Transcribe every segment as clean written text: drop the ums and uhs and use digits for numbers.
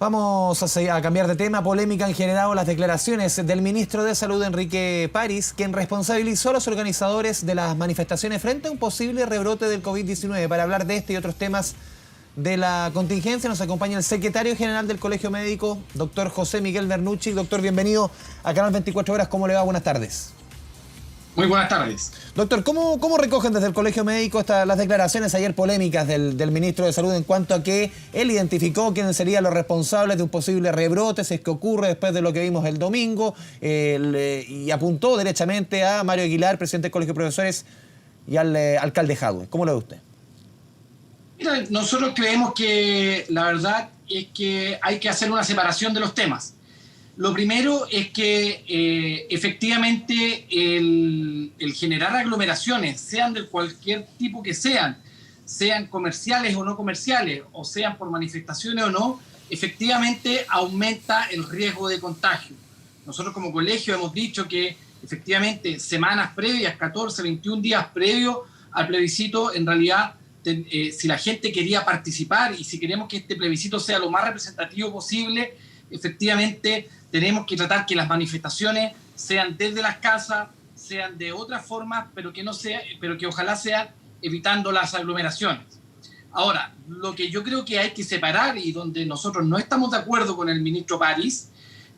Vamos a cambiar de tema. Polémica han generado las declaraciones del ministro de Salud, Enrique París, quien responsabilizó a los organizadores de las manifestaciones frente a un posible rebrote del COVID-19. Para hablar de este y otros temas de la contingencia nos acompaña el secretario general del Colegio Médico, doctor José Miguel Bernucci. Doctor, bienvenido a Canal 24 Horas. ¿Cómo le va? Buenas tardes. Muy buenas tardes. Doctor, ¿cómo recogen desde el Colegio Médico las declaraciones ayer polémicas del ministro de Salud en cuanto a que él identificó quiénes serían los responsables de un posible rebrote, si es que ocurre después de lo que vimos el domingo, y apuntó derechamente a Mario Aguilar, presidente del Colegio de Profesores, y al alcalde Jadwe? ¿Cómo lo ve usted? Mira, nosotros creemos que la verdad es que hay que hacer una separación de los temas. Lo primero es que efectivamente el generar aglomeraciones, sean de cualquier tipo que sean comerciales o no comerciales, o sean por manifestaciones o no, efectivamente aumenta el riesgo de contagio. Nosotros como colegio hemos dicho que efectivamente semanas previas, 14, 21 días previos al plebiscito, en realidad si la gente quería participar y si queremos que este plebiscito sea lo más representativo posible, efectivamente tenemos que tratar que las manifestaciones sean desde las casas, sean de otras formas, pero que ojalá sean evitando las aglomeraciones. Ahora, lo que yo creo que hay que separar y donde nosotros no estamos de acuerdo con el ministro París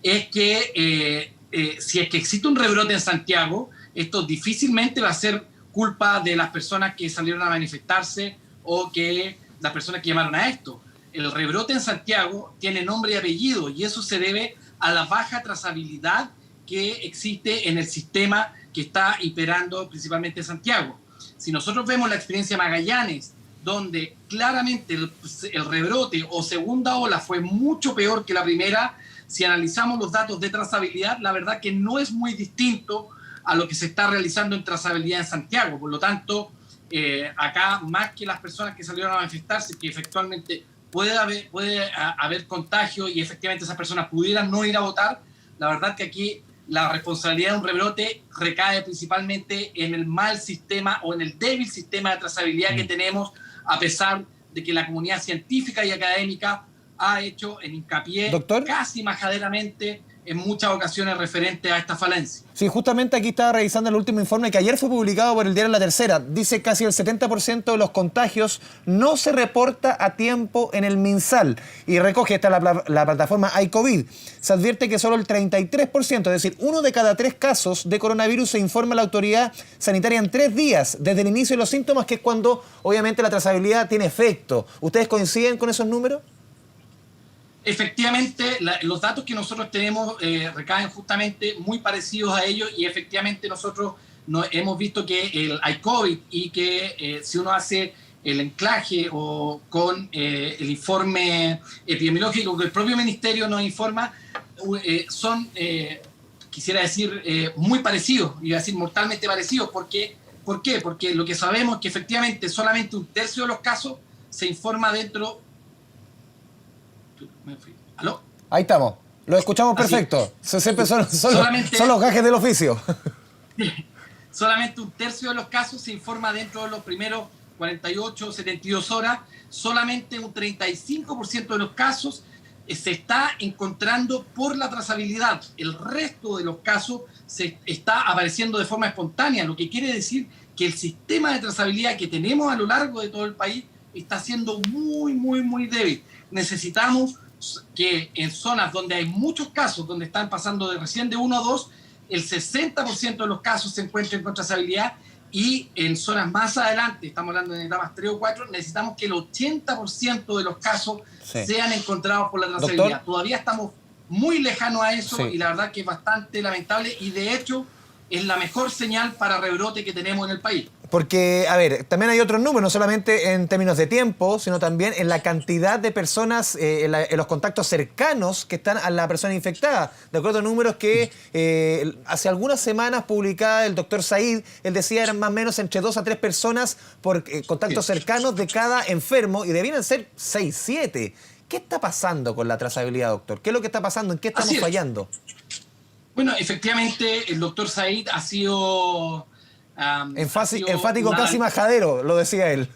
es que si es que existe un rebrote en Santiago, esto difícilmente va a ser culpa de las personas que salieron a manifestarse o que las personas que llamaron a esto. El rebrote en Santiago tiene nombre y apellido y eso se debe a la baja trazabilidad que existe en el sistema que está imperando principalmente en Santiago. Si nosotros vemos la experiencia Magallanes, donde claramente el rebrote o segunda ola fue mucho peor que la primera, si analizamos los datos de trazabilidad, la verdad que no es muy distinto a lo que se está realizando en trazabilidad en Santiago. Por lo tanto, acá, más que las personas que salieron a manifestarse, que efectivamente puede haber contagio y efectivamente esas personas pudieran no ir a votar, la verdad que aquí la responsabilidad de un rebrote recae principalmente en el mal sistema o en el débil sistema de trazabilidad que tenemos, a pesar de que la comunidad científica y académica ha hecho en hincapié, ¿Doctor? Casi majaderamente, en muchas ocasiones referente a esta falencia. Sí, justamente aquí estaba revisando el último informe que ayer fue publicado por el diario La Tercera. Dice casi el 70% de los contagios no se reporta a tiempo en el MinSal. Y recoge esta la plataforma iCovid. Se advierte que solo el 33%, es decir, 1 de cada 3 casos de coronavirus se informa a la autoridad sanitaria en 3 días, desde el inicio de los síntomas, que es cuando obviamente la trazabilidad tiene efecto. ¿Ustedes coinciden con esos números? Efectivamente, los datos que nosotros tenemos recaen justamente muy parecidos a ellos y efectivamente nosotros hemos visto que hay COVID y que si uno hace el anclaje o con el informe epidemiológico que el propio ministerio nos informa, son, quisiera decir, muy parecidos, iba a decir mortalmente parecidos. ¿Por qué? Porque lo que sabemos es que efectivamente solamente 1/3 de los casos se informa dentro... ¿Aló? Ahí estamos. Lo escuchamos perfecto. Siempre son los gajes del oficio. Solamente 1/3 de los casos se informa dentro de los primeros 48 o 72 horas. Solamente un 35% de los casos se está encontrando por la trazabilidad. El resto de los casos se está apareciendo de forma espontánea, lo que quiere decir que el sistema de trazabilidad que tenemos a lo largo de todo el país está siendo muy débil. Necesitamos que en zonas donde hay muchos casos, donde están pasando recién de 1 a 2, el 60% de los casos se encuentren con trazabilidad y en zonas más adelante, estamos hablando de etapas 3 o 4, necesitamos que el 80% de los casos sean encontrados por la trazabilidad. Doctor, todavía estamos muy lejanos a eso y la verdad que es bastante lamentable y de hecho es la mejor señal para rebrote que tenemos en el país. Porque, a ver, también hay otros números, no solamente en términos de tiempo, sino también en la cantidad de personas, en los contactos cercanos que están a la persona infectada. De acuerdo a números que hace algunas semanas publicaba el doctor Said, él decía eran más o menos entre 2 a 3 personas por contactos cercanos de cada enfermo y debían ser 6, 7. ¿Qué está pasando con la trazabilidad, doctor? ¿Qué es lo que está pasando? ¿En qué estamos fallando? Bueno, efectivamente, el doctor Said ha sido... enfático, casi majadero, lo decía él.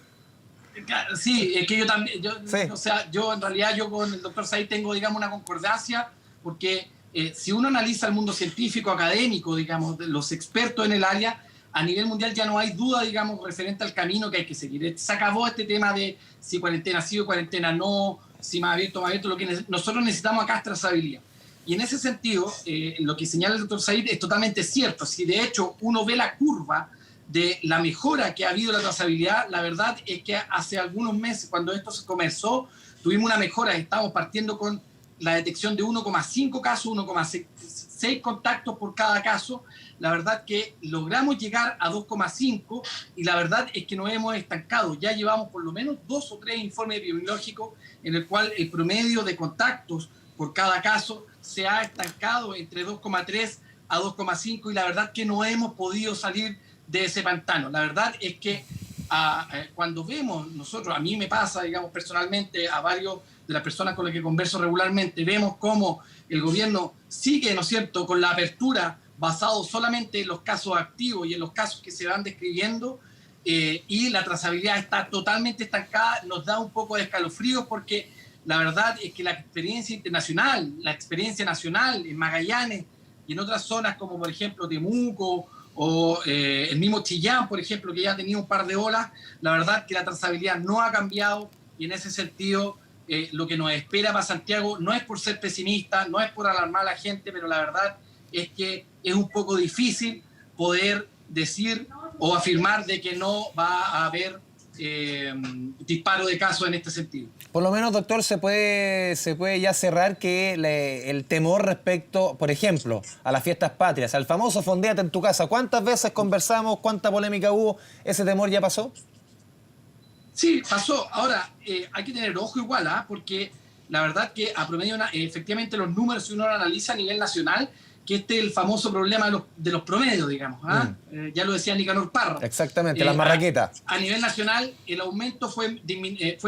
Claro, sí, es que yo también, Sí. o sea, yo en realidad yo con el doctor Said tengo, digamos, una concordancia, porque si uno analiza el mundo científico, académico, digamos, de los expertos en el área, a nivel mundial ya no hay duda, digamos, referente al camino que hay que seguir. Se acabó este tema de si cuarentena sí o cuarentena no, si más abierto, lo que nosotros necesitamos acá es trazabilidad. Y en ese sentido, lo que señala el doctor Said es totalmente cierto. Si de hecho uno ve la curva de la mejora que ha habido en la trazabilidad, la verdad es que hace algunos meses, cuando esto se comenzó, tuvimos una mejora. Estamos partiendo con la detección de 1,5 casos, 1,6 contactos por cada caso. La verdad que logramos llegar a 2,5 y la verdad es que nos hemos estancado. Ya llevamos por lo menos 2 o 3 informes epidemiológicos en el cual el promedio de contactos por cada caso se ha estancado entre 2,3 a 2,5 y la verdad que no hemos podido salir de ese pantano. La verdad es que cuando vemos nosotros, a mí me pasa, digamos, personalmente, a varios de las personas con las que converso regularmente, vemos cómo el gobierno sigue, ¿no es cierto?, con la apertura basado solamente en los casos activos y en los casos que se van describiendo, y la trazabilidad está totalmente estancada. Nos da un poco de escalofríos porque la verdad es que la experiencia internacional, la experiencia nacional en Magallanes y en otras zonas como por ejemplo Temuco o el mismo Chillán, por ejemplo, que ya ha tenido un par de olas, la verdad que la trazabilidad no ha cambiado y en ese sentido lo que nos espera para Santiago no es por ser pesimista, no es por alarmar a la gente, pero la verdad es que es un poco difícil poder decir o afirmar de que no va a haber disparo de casos en este sentido. Por lo menos, doctor, se puede ya cerrar que el temor respecto, por ejemplo, a las fiestas patrias, al famoso Fondéate en tu casa. ¿Cuántas veces conversamos? ¿Cuánta polémica hubo? ¿Ese temor ya pasó? Sí, pasó. Ahora, hay que tener ojo igual, porque la verdad que a promedio, efectivamente los números, si uno lo analiza a nivel nacional, que este es el famoso problema de los promedios, digamos. Ya lo decía Nicanor Parra. Exactamente, las marraquetas. A nivel nacional, el aumento fue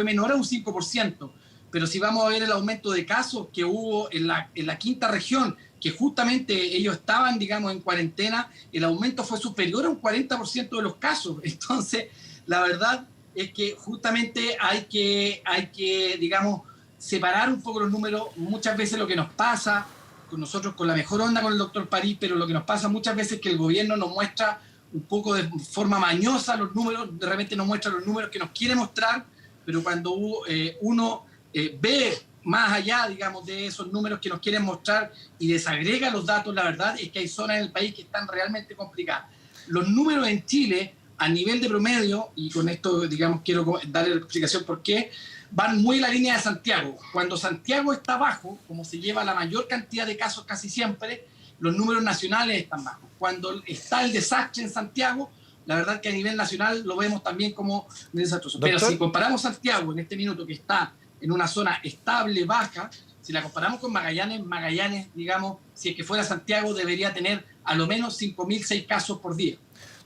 menor a un 5%, pero si vamos a ver el aumento de casos que hubo en la quinta región, que justamente ellos estaban, digamos, en cuarentena, el aumento fue superior a un 40% de los casos. Entonces, la verdad es que justamente hay que, digamos, separar un poco los números. Muchas veces lo que nos pasa con nosotros, con la mejor onda con el doctor París, pero lo que nos pasa muchas veces es que el gobierno nos muestra un poco de forma mañosa los números, de repente nos muestra los números que nos quiere mostrar, pero cuando uno ve más allá, digamos, de esos números que nos quieren mostrar y desagrega los datos, la verdad es que hay zonas en el país que están realmente complicadas. Los números en Chile, a nivel de promedio, y con esto, digamos, quiero darle la explicación por qué, van muy en la línea de Santiago. Cuando Santiago está bajo, como se lleva la mayor cantidad de casos casi siempre, los números nacionales están bajos. Cuando está el desastre en Santiago, la verdad que a nivel nacional lo vemos también como desastroso. Pero si comparamos Santiago en este minuto, que está en una zona estable, baja, si la comparamos con Magallanes, digamos, si es que fuera Santiago, debería tener a lo menos 5.006 casos por día.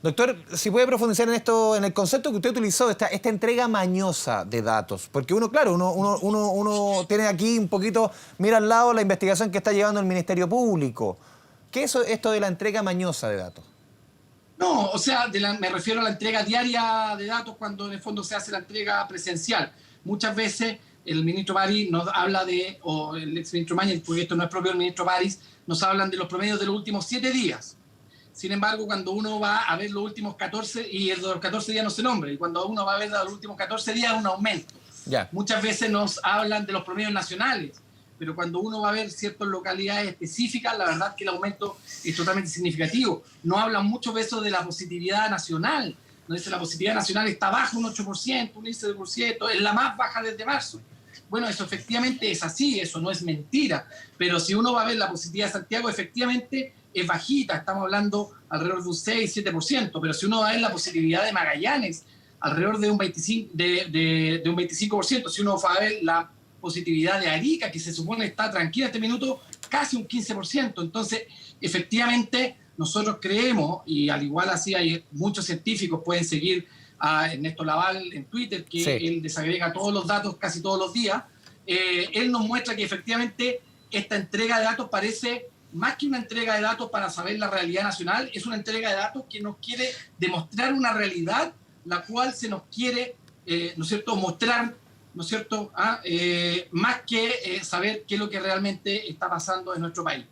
Doctor, si puede profundizar en esto, en el concepto que usted utilizó, esta entrega mañosa de datos. Porque uno, claro, uno tiene aquí un poquito, mira al lado la investigación que está llevando el Ministerio Público. ¿Qué es esto de la entrega mañosa de datos? No, o sea, me refiero a la entrega diaria de datos cuando en el fondo se hace la entrega presencial. Muchas veces el ministro París nos habla o el exministro Mañez, porque esto no es propio del ministro París, nos hablan de los promedios de los últimos 7 días. Sin embargo, cuando uno va a ver los últimos 14, y el de los 14 días no se nombra, y cuando uno va a ver los últimos 14 días es un aumento. Ya. Muchas veces nos hablan de los promedios nacionales, pero cuando uno va a ver ciertas localidades específicas, la verdad que el aumento es totalmente significativo. No hablan muchas veces de la positividad nacional. Nos dice la positividad nacional está baja un 8%, un índice de %, es la más baja desde marzo. Bueno, eso efectivamente es así, eso no es mentira, pero si uno va a ver la positividad de Santiago, efectivamente es bajita, estamos hablando alrededor de un 6-7%, pero si uno va a ver la positividad de Magallanes, alrededor de un 25%, si uno va a ver la positividad de Arica, que se supone está tranquila en este minuto, casi un 15%. Entonces, efectivamente, nosotros creemos, y al igual así hay muchos científicos, pueden seguir a Ernesto Laval en Twitter, que sí, él desagrega todos los datos casi todos los días, él nos muestra que efectivamente esta entrega de datos parece más que una entrega de datos para saber la realidad nacional, es una entrega de datos que nos quiere demostrar una realidad la cual se nos quiere ¿no es cierto?, mostrar, ¿no es cierto?, más que saber qué es lo que realmente está pasando en nuestro país.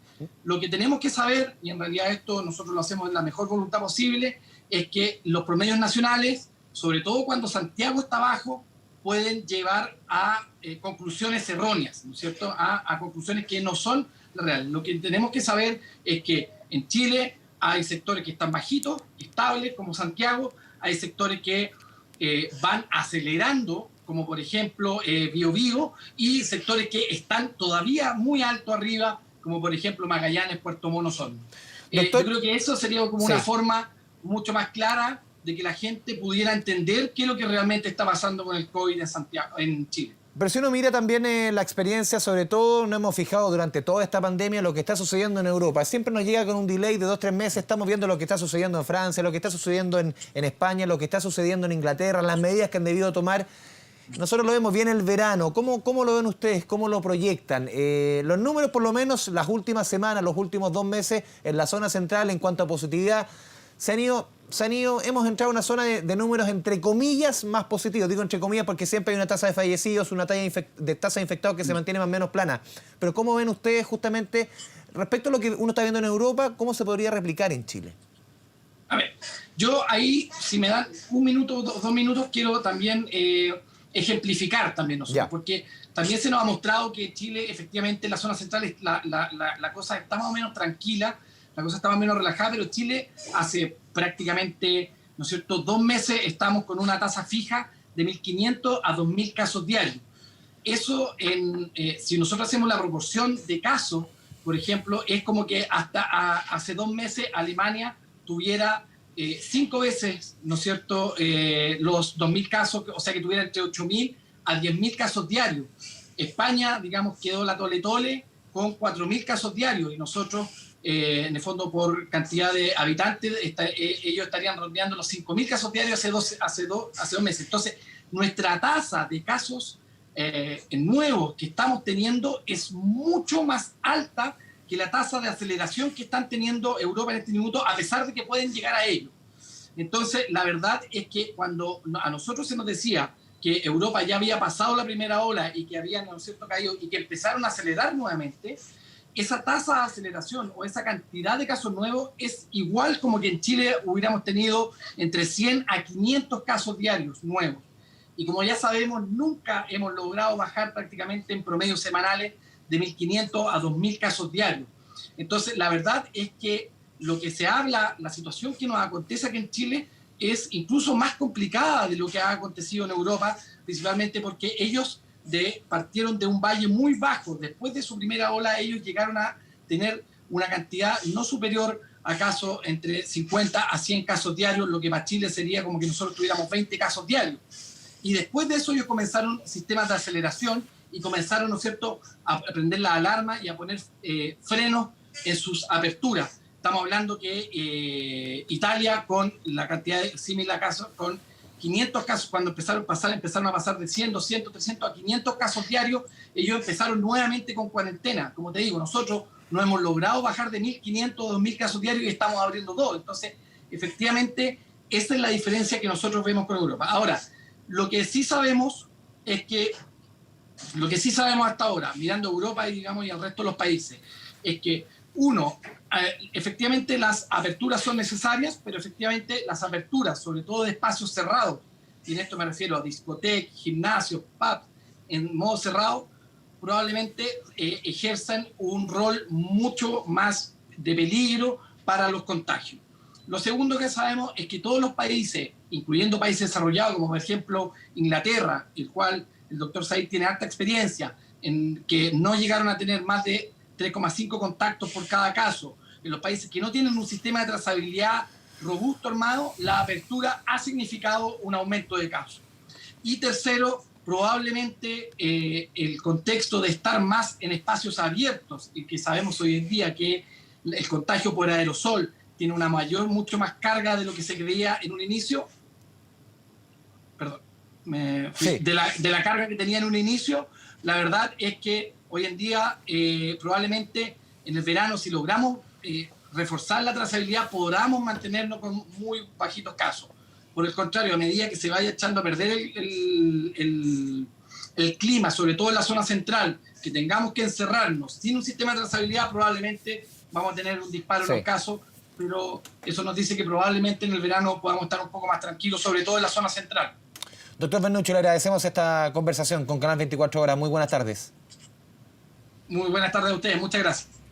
Lo que tenemos que saber, y en realidad esto nosotros lo hacemos en la mejor voluntad posible, es que los promedios nacionales, sobre todo cuando Santiago está bajo, pueden llevar a conclusiones erróneas, ¿no es cierto?, a conclusiones que no son reales. Lo que tenemos que saber es que en Chile hay sectores que están bajitos, estables, como Santiago, hay sectores que van acelerando, como por ejemplo Biobío, y sectores que están todavía muy alto arriba, como por ejemplo Magallanes, Puerto Montt, Osorno. Yo creo que eso sería como una forma mucho más clara de que la gente pudiera entender qué es lo que realmente está pasando con el COVID en Santiago, en Chile. Pero si uno mira también la experiencia, sobre todo nos hemos fijado durante toda esta pandemia lo que está sucediendo en Europa. Siempre nos llega con un delay de 2-3 meses, estamos viendo lo que está sucediendo en Francia, lo que está sucediendo en España, lo que está sucediendo en Inglaterra, las medidas que han debido tomar. Nosotros lo vemos bien el verano. ¿Cómo lo ven ustedes? ¿Cómo lo proyectan? Los números, por lo menos, las últimas semanas, los últimos 2 meses, en la zona central, en cuanto a positividad, hemos entrado a una zona de números, entre comillas, más positivos. Digo entre comillas porque siempre hay una tasa de fallecidos, una tasa de infectados que se mantiene más o menos plana. Pero ¿cómo ven ustedes justamente, respecto a lo que uno está viendo en Europa, cómo se podría replicar en Chile? A ver, yo ahí, si me dan 1 minuto o 2 minutos, quiero también ejemplificar también nosotros, porque también se nos ha mostrado que Chile, efectivamente, en la zona central la cosa está más o menos tranquila, la cosa está más o menos relajada, pero Chile hace prácticamente, ¿no es cierto?, 2 meses estamos con una tasa fija de 1.500 a 2.000 casos diarios. Eso, si nosotros hacemos la proporción de casos, por ejemplo, es como que hasta hace 2 meses Alemania tuviera 5 veces, ¿no es cierto?, los 2.000 casos, o sea que tuviera entre 8.000 a 10.000 casos diarios. España, digamos, quedó la tole con 4.000 casos diarios y nosotros, en el fondo, por cantidad de habitantes, ellos estarían rondeando los 5.000 casos diarios hace 2 meses. Entonces, nuestra tasa de casos nuevos que estamos teniendo es mucho más alta que la tasa de aceleración que están teniendo Europa en este minuto, a pesar de que pueden llegar a ello. Entonces, la verdad es que cuando a nosotros se nos decía que Europa ya había pasado la primera ola y que habían, ¿no es cierto?, caído y que empezaron a acelerar nuevamente, esa tasa de aceleración o esa cantidad de casos nuevos es igual como que en Chile hubiéramos tenido entre 100 a 500 casos diarios nuevos. Y como ya sabemos, nunca hemos logrado bajar prácticamente en promedios semanales de 1.500 a 2.000 casos diarios. Entonces, la verdad es que lo que se habla, la situación que nos acontece aquí en Chile es incluso más complicada de lo que ha acontecido en Europa, principalmente porque ellos partieron de un valle muy bajo. Después de su primera ola, ellos llegaron a tener una cantidad no superior a casos entre 50 a 100 casos diarios, lo que para Chile sería como que nosotros tuviéramos 20 casos diarios. Y después de eso ellos comenzaron sistemas de aceleración y comenzaron, ¿no es cierto?, a prender la alarma y a poner frenos en sus aperturas. Estamos hablando que Italia, con la cantidad de similar casos, con 500 casos, cuando empezaron a pasar de 100, 200, 300 a 500 casos diarios, ellos empezaron nuevamente con cuarentena. Como te digo, nosotros no hemos logrado bajar de 1.500 o 2.000 casos diarios y estamos abriendo todo. Entonces, efectivamente, esa es la diferencia que nosotros vemos con Europa. Ahora, lo que sí sabemos hasta ahora, mirando Europa y, digamos, y al resto de los países, es que, uno, efectivamente las aperturas son necesarias, pero efectivamente las aperturas, sobre todo de espacios cerrados, y en esto me refiero a discotecas, gimnasios, pubs, en modo cerrado, probablemente ejerzan un rol mucho más de peligro para los contagios. Lo segundo que sabemos es que todos los países, incluyendo países desarrollados, como por ejemplo Inglaterra, el cual el doctor Said tiene alta experiencia, en que no llegaron a tener más de 3,5 contactos por cada caso. En los países que no tienen un sistema de trazabilidad robusto armado, la apertura ha significado un aumento de casos. Y tercero, probablemente el contexto de estar más en espacios abiertos, y que sabemos hoy en día que el contagio por aerosol tiene una mucho más carga de lo que se creía en un inicio. Perdón, de la carga que tenía en un inicio. La verdad es que hoy en día probablemente en el verano, si logramos reforzar la trazabilidad, podamos mantenernos con muy bajitos casos. Por el contrario, a medida que se vaya echando a perder el clima, sobre todo en la zona central, que tengamos que encerrarnos sin un sistema de trazabilidad, probablemente vamos a tener un disparo en los casos, pero eso nos dice que probablemente en el verano podamos estar un poco más tranquilos, sobre todo en la zona central. Doctor Bernucci, le agradecemos esta conversación con Canal 24 Horas. Muy buenas tardes. Muy buenas tardes a ustedes, muchas gracias.